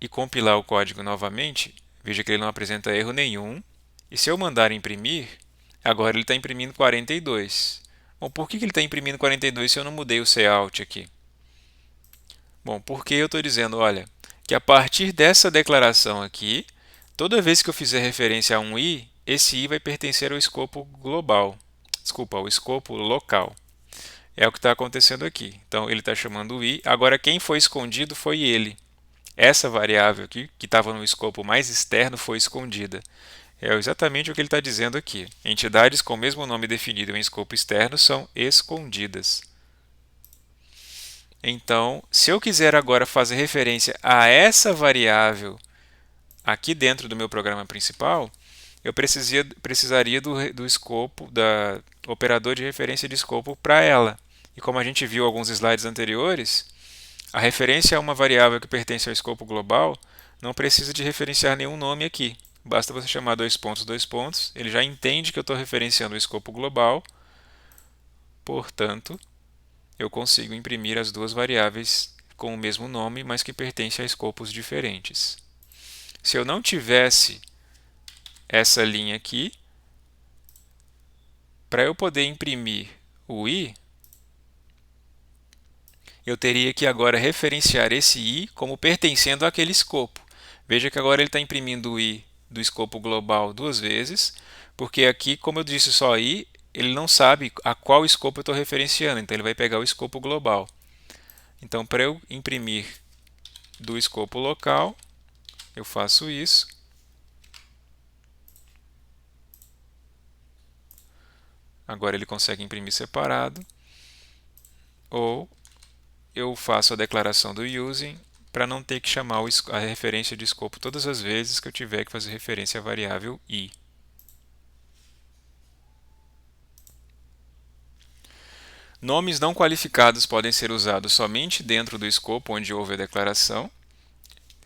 e compilar o código novamente, veja que ele não apresenta erro nenhum. E se eu mandar imprimir, agora ele está imprimindo 42. Bom, por que ele está imprimindo 42 se eu não mudei o cout aqui? Bom, porque eu estou dizendo, olha, que a partir dessa declaração aqui, toda vez que eu fizer referência a um i, esse i vai pertencer ao escopo global. Desculpa, ao escopo local. É o que está acontecendo aqui. Então, ele está chamando o i. Agora, quem foi escondido foi ele. Essa variável aqui, que estava no escopo mais externo, foi escondida. É exatamente o que ele está dizendo aqui. Entidades com o mesmo nome definido em escopo externo são escondidas. Então, se eu quiser agora fazer referência a essa variável aqui dentro do meu programa principal, eu precisaria do escopo, da operador de referência de escopo para ela. E como a gente viu em alguns slides anteriores, a referência a uma variável que pertence ao escopo global não precisa de referenciar nenhum nome aqui. Basta você chamar dois pontos, ele já entende que eu estou referenciando o escopo global, portanto, eu consigo imprimir as duas variáveis com o mesmo nome, mas que pertencem a escopos diferentes. Se eu não tivesse essa linha aqui, para eu poder imprimir o i, eu teria que agora referenciar esse i como pertencendo àquele escopo. Veja que agora ele está imprimindo o i do escopo global duas vezes, porque aqui, como eu disse só i, ele não sabe a qual escopo eu estou referenciando, então ele vai pegar o escopo global. Então, para eu imprimir do escopo local, eu faço isso. Agora ele consegue imprimir separado. Ou eu faço a declaração do using para não ter que chamar a referência de escopo todas as vezes que eu tiver que fazer referência à variável i. Nomes não qualificados podem ser usados somente dentro do escopo onde houve a declaração.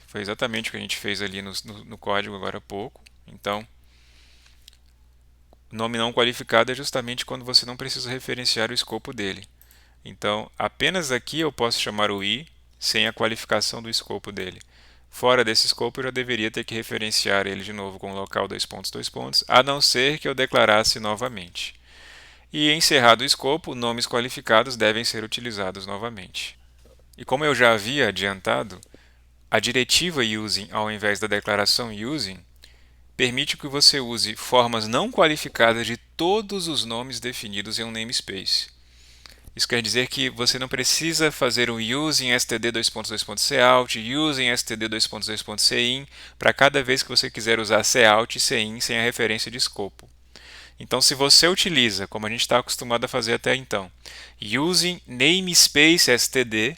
Foi exatamente o que a gente fez ali no código agora há pouco. Então, nome não qualificado é justamente quando você não precisa referenciar o escopo dele. Então, apenas aqui eu posso chamar o i sem a qualificação do escopo dele. Fora desse escopo, eu já deveria ter que referenciar ele de novo com local dois pontos, a não ser que eu declarasse novamente. E encerrado o escopo, nomes qualificados devem ser utilizados novamente. E como eu já havia adiantado, a diretiva using ao invés da declaração using permite que você use formas não qualificadas de todos os nomes definidos em um namespace. Isso quer dizer que você não precisa fazer um using std::cout, using std::cin para cada vez que você quiser usar cout e cin sem a referência de escopo. Então, se você utiliza, como a gente está acostumado a fazer até então, using namespace std,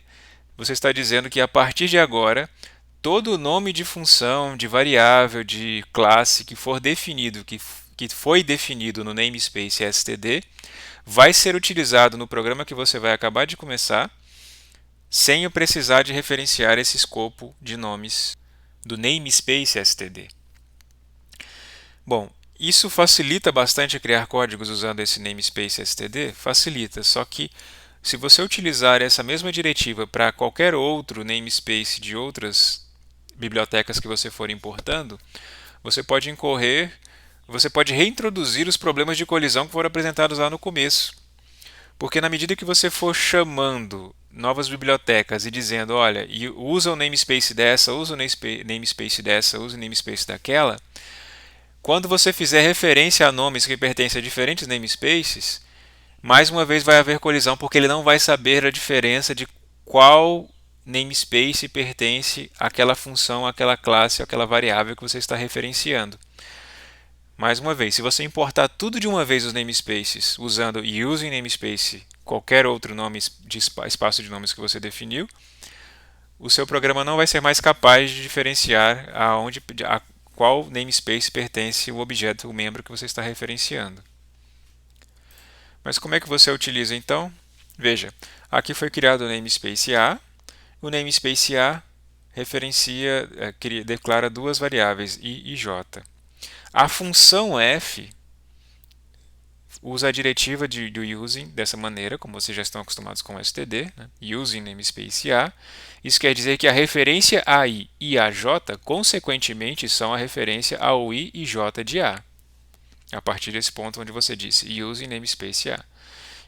você está dizendo que a partir de agora, todo nome de função, de variável, de classe que for definido, que foi definido no namespace std, vai ser utilizado no programa que você vai acabar de começar, sem eu precisar de referenciar esse escopo de nomes do namespace std. Bom, isso facilita bastante criar códigos usando esse namespace std? Facilita, só que se você utilizar essa mesma diretiva para qualquer outro namespace de outras bibliotecas que você for importando, você pode reintroduzir os problemas de colisão que foram apresentados lá no começo. Porque na medida que você for chamando novas bibliotecas e dizendo, olha, usa o namespace dessa, usa o namespace dessa, usa o namespace daquela, quando você fizer referência a nomes que pertencem a diferentes namespaces, mais uma vez vai haver colisão, porque ele não vai saber a diferença de qual namespace pertence àquela função, àquela classe, àquela variável que você está referenciando. Mais uma vez, se você importar tudo de uma vez os namespaces usando using namespace, qualquer outro nome de espaço de nomes que você definiu, o seu programa não vai ser mais capaz de diferenciar a qual namespace pertence o objeto, o membro que você está referenciando. Mas como é que você utiliza então? Veja, aqui foi criado o namespace A. O namespace A declara duas variáveis, i e j. A função f usa a diretiva do using dessa maneira, como vocês já estão acostumados com o std, né? Using namespace A. Isso quer dizer que a referência a i e a j, consequentemente, são a referência ao i e j de A. A partir desse ponto onde você disse using namespace A.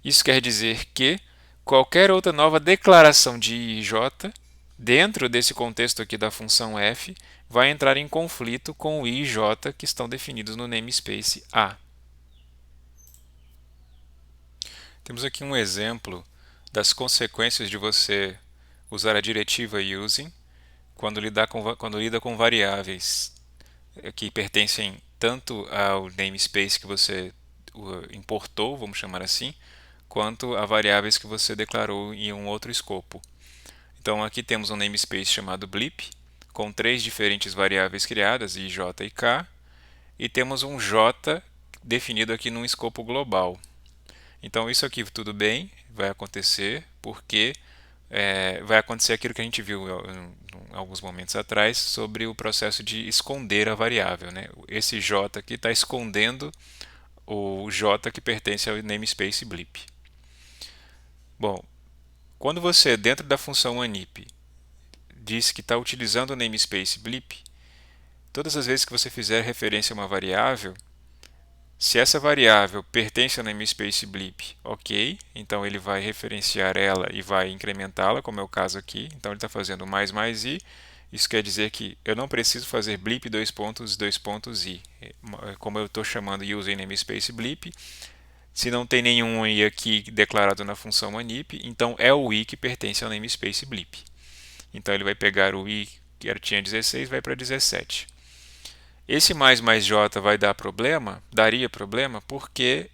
Isso quer dizer que qualquer outra nova declaração de i e j, dentro desse contexto aqui da função f, vai entrar em conflito com o i e j que estão definidos no namespace A. Temos aqui um exemplo das consequências de você usar a diretiva using quando lida com variáveis que pertencem tanto ao namespace que você importou, vamos chamar assim, quanto a variáveis que você declarou em um outro escopo. Então aqui temos um namespace chamado blip, com três diferentes variáveis criadas, i, j e k, e temos um J definido aqui num escopo global. Então isso aqui tudo bem, vai acontecer, porque vai acontecer aquilo que a gente viu em alguns momentos atrás sobre o processo de esconder a variável, né? Esse J aqui está escondendo o J que pertence ao namespace blip. Bom, quando você, dentro da função anip, diz que está utilizando o namespace blip, todas as vezes que você fizer referência a uma variável, se essa variável pertence ao namespace blip, ok, então ele vai referenciar ela e vai incrementá-la, como é o caso aqui. Então ele está fazendo mais i. Isso quer dizer que eu não preciso fazer blip i. Como eu estou chamando using namespace blip, se não tem nenhum i aqui declarado na função manip, então é o i que pertence ao namespace blip. Então ele vai pegar o i que tinha 16 e vai para 17. Esse mais j vai dar problema, daria problema, porque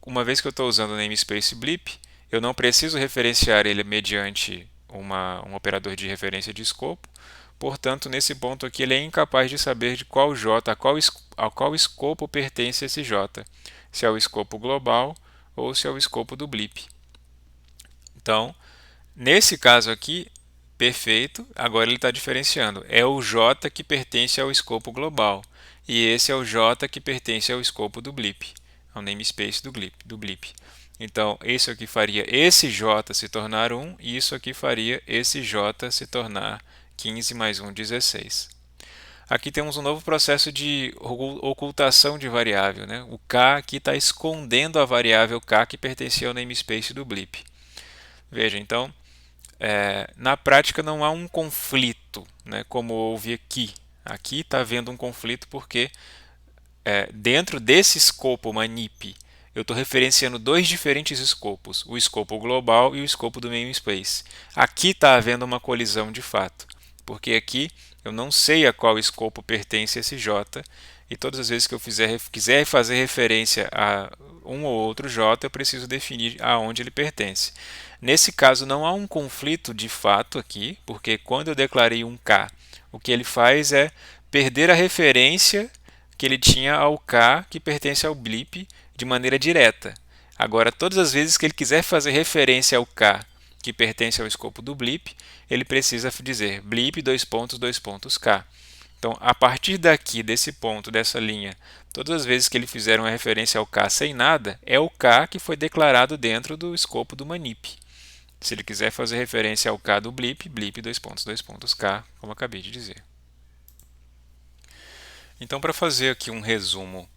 uma vez que eu estou usando o namespace blip, eu não preciso referenciar ele mediante um operador de referência de escopo. Portanto, nesse ponto aqui, ele é incapaz de saber de qual j, a qual escopo pertence esse j, se é o escopo global ou se é o escopo do blip. Então, nesse caso aqui, perfeito, agora ele está diferenciando. É o j que pertence ao escopo global e esse é o j que pertence ao escopo do blip, ao namespace do blip. Então, isso aqui faria esse j se tornar 1 e isso aqui faria esse j se tornar 15 mais 1, 16. Aqui temos um novo processo de ocultação de variável, né? O k aqui está escondendo a variável k que pertencia ao namespace do blip. Veja, então, na prática não há um conflito, né, como houve aqui. Aqui está havendo um conflito porque dentro desse escopo manip eu estou referenciando dois diferentes escopos, o escopo global e o escopo do namespace. Aqui está havendo uma colisão de fato, porque aqui eu não sei a qual escopo pertence esse J, e todas as vezes que eu quiser fazer referência a um ou outro J, eu preciso definir aonde ele pertence. Nesse caso, não há um conflito de fato aqui, porque quando eu declarei um K, o que ele faz é perder a referência que ele tinha ao K que pertence ao blip de maneira direta. Agora, todas as vezes que ele quiser fazer referência ao K que pertence ao escopo do blip, ele precisa dizer blip : K. Então, a partir daqui, desse ponto, dessa linha, todas as vezes que ele fizer uma referência ao K sem nada, é o K que foi declarado dentro do escopo do manip. Se ele quiser fazer referência ao K do blip, blip : K, como acabei de dizer. Então, para fazer aqui um resumo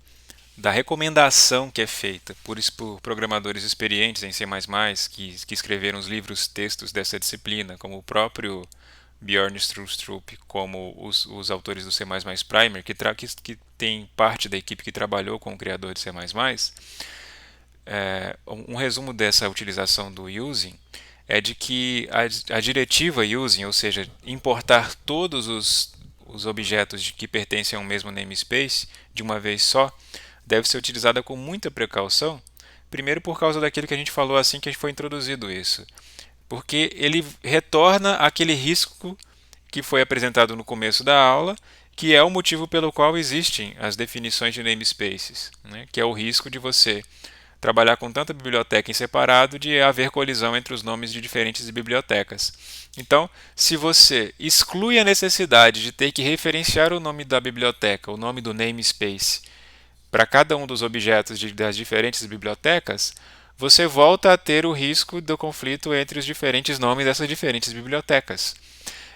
da recomendação que é feita por programadores experientes em C++, que escreveram os livros textos dessa disciplina, como o próprio Bjorn Strustrup, como os autores do C++ Primer, que tem parte da equipe que trabalhou com o criador de C++, um resumo dessa utilização do using é de que a diretiva using, ou seja, importar todos os objetos que pertencem a um mesmo namespace de uma vez só, deve ser utilizada com muita precaução, primeiro por causa daquilo que a gente falou assim que foi introduzido isso, porque ele retorna aquele risco que foi apresentado no começo da aula, que é o motivo pelo qual existem as definições de namespaces, né? Que é o risco de você trabalhar com tanta biblioteca em separado de haver colisão entre os nomes de diferentes bibliotecas. Então, se você exclui a necessidade de ter que referenciar o nome da biblioteca, o nome do namespace, para cada um dos objetos das diferentes bibliotecas, você volta a ter o risco do conflito entre os diferentes nomes dessas diferentes bibliotecas.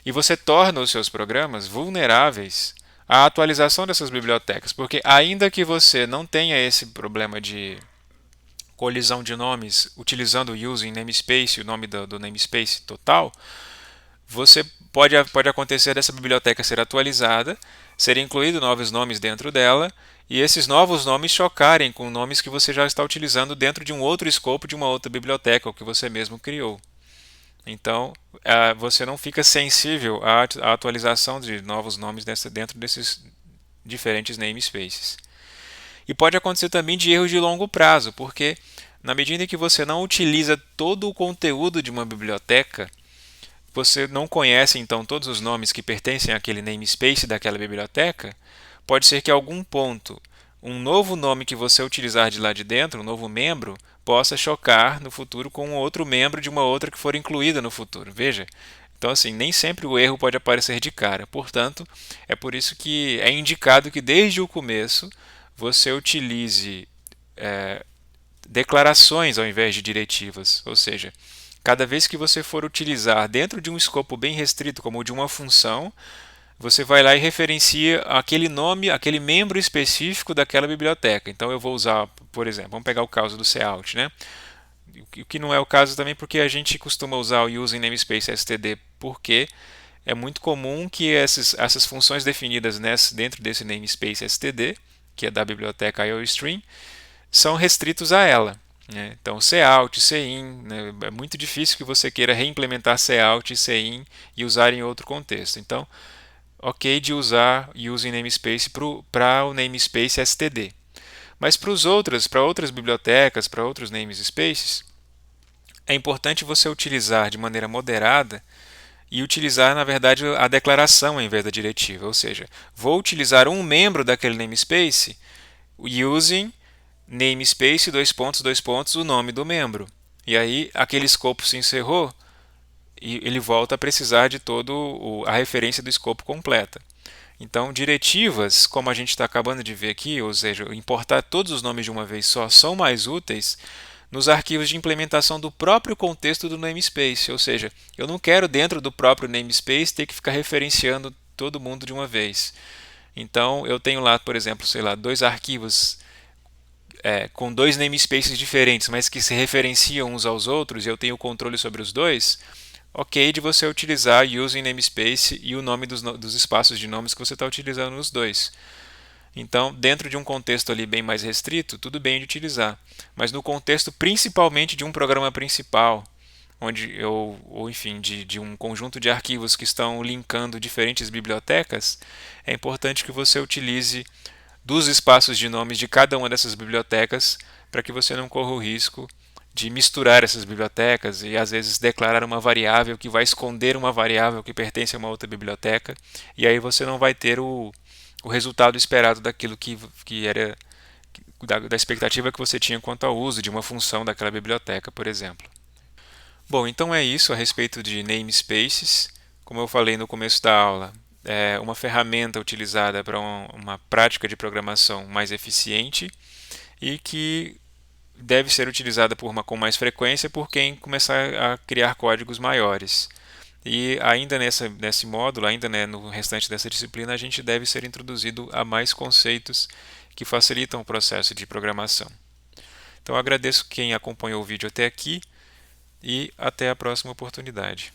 E você torna os seus programas vulneráveis à atualização dessas bibliotecas, porque ainda que você não tenha esse problema de colisão de nomes utilizando o using namespace, o nome do namespace total, você pode acontecer dessa biblioteca ser atualizada, ser incluído novos nomes dentro dela, e esses novos nomes chocarem com nomes que você já está utilizando dentro de um outro escopo de uma outra biblioteca, ou que você mesmo criou. Então, você não fica sensível à atualização de novos nomes dentro desses diferentes namespaces. E pode acontecer também de erros de longo prazo, porque na medida em que você não utiliza todo o conteúdo de uma biblioteca, você não conhece então todos os nomes que pertencem àquele namespace daquela biblioteca, pode ser que a algum ponto um novo nome que você utilizar de lá de dentro, um novo membro, possa chocar no futuro com um outro membro de uma outra que for incluída no futuro. Veja, então assim, nem sempre o erro pode aparecer de cara. Portanto, é por isso que é indicado que desde o começo você utilize declarações ao invés de diretivas, ou seja, cada vez que você for utilizar dentro de um escopo bem restrito, como o de uma função, você vai lá e referencia aquele nome, aquele membro específico daquela biblioteca. Então eu vou usar, por exemplo, vamos pegar o caso do cout, né? O que não é o caso também porque a gente costuma usar o using namespace std porque é muito comum que essas funções definidas dentro desse namespace std, que é da biblioteca IOStream, são restritos a ela. Né? Então, cout, cin, né? É muito difícil que você queira reimplementar cout e cin e usar em outro contexto. Então, ok de usar using namespace para o namespace std. Mas para outras bibliotecas, para outros namespaces, é importante você utilizar de maneira moderada e utilizar, na verdade, a declaração em vez da diretiva. Ou seja, vou utilizar um membro daquele namespace using namespace, dois pontos, o nome do membro. E aí, aquele escopo se encerrou e ele volta a precisar de toda a referência do escopo completa. Então, diretivas, como a gente está acabando de ver aqui, ou seja, importar todos os nomes de uma vez só, são mais úteis nos arquivos de implementação do próprio contexto do namespace. Ou seja, eu não quero dentro do próprio namespace ter que ficar referenciando todo mundo de uma vez. Então, eu tenho lá, por exemplo, sei lá, dois arquivos com dois namespaces diferentes, mas que se referenciam uns aos outros, e eu tenho controle sobre os dois, ok de você utilizar using namespace e o nome dos espaços de nomes que você está utilizando nos dois. Então, dentro de um contexto ali bem mais restrito, tudo bem de utilizar. Mas no contexto principalmente de um programa principal, onde ou enfim, de um conjunto de arquivos que estão linkando diferentes bibliotecas, é importante que você utilize dos espaços de nomes de cada uma dessas bibliotecas para que você não corra o risco de misturar essas bibliotecas e às vezes declarar uma variável que vai esconder uma variável que pertence a uma outra biblioteca e aí você não vai ter o resultado esperado daquilo que era da expectativa que você tinha quanto ao uso de uma função daquela biblioteca, por exemplo. Bom, então é isso a respeito de namespaces. Como eu falei no começo da aula, é uma ferramenta utilizada para uma prática de programação mais eficiente e que deve ser utilizada com mais frequência por quem começar a criar códigos maiores. E ainda nesse módulo, ainda no restante dessa disciplina, a gente deve ser introduzido a mais conceitos que facilitam o processo de programação. Então, eu agradeço quem acompanhou o vídeo até aqui e até a próxima oportunidade.